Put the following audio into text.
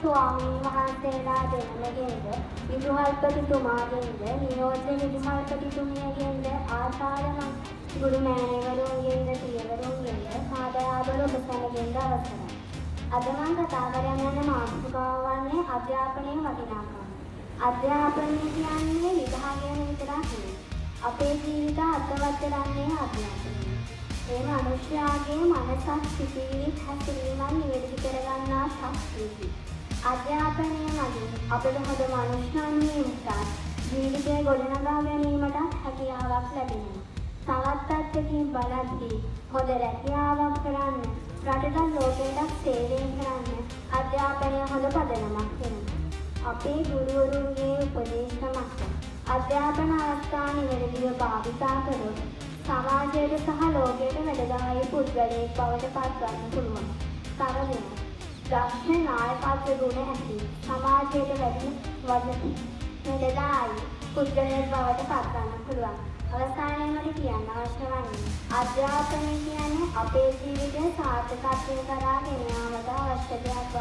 ස්වාමීන් වහන්සේලා දෙනමගෙන්ද විදුහල්පතිතුමාගෙන්ද නියෝජ්‍ය විදුහල්පතිතුමියගෙන්ද ආචාර්ය ගුරු මෑණිවරුන්ගෙන්ද පියවරුන්ගෙන්ද සාදරාබර ඔබ සැමගෙන්ද අවසරයි. අද මම කතා කරන්න යන මාතෘකාව වන්නේ අධ්‍යාපනයේ වටිනාකම. අධ්‍යාපනය කියන්නේ විභාගය විතරක් නෙවෙයි. අපේ ජීවිත අර්ථවත් කරන්නේ අධ්‍යාපනය. ඒ මනුෂ්‍යයාගේ මනසත් සිතිවිලි හැසිරීමත් නිවැරදි කරගන්නා ශක්තියකි. අධ්‍යාපනය මගින් අපට හොඳ මනුෂ්‍යයන් වීමට ජීවිතය ගොඩනගා ගැනීමටත් හැකියාවක් ලැබෙනවා. තවත් පැත්තකින් බලද්දී හොඳ රැකියාවක් කරන්න, රටට ලෝකයට සේවය කරන්න අධ්‍යාපනය හොඳ පදනමක් වෙනවා. අපේ ගුරුවරුන්ගේ උපදේශ මත අධ්‍යාපන අවස්ථා නිවැරදිව භාවිතා කරොත් සමාජයට සහ ලෝකයට වැඩදායී පුද්ගලයෙක් බවට පත්වන්න පුළුවන්. තව දෙයක් දක්ෂ නායකත්ව ගුණ ඇති සමාජයට වැඩදායී පුද්ගලයෙක් බවට පත්වන්න පුළුවන්. අවසානයේ මට කියන්න අවශ්‍ය වන්නේ අධ්‍යාපනය කියන්නේ අපේ ජීවිතය සාර්ථකත්වයට කරා ගෙන යාමට අවශ්‍ය දෙයක් බව.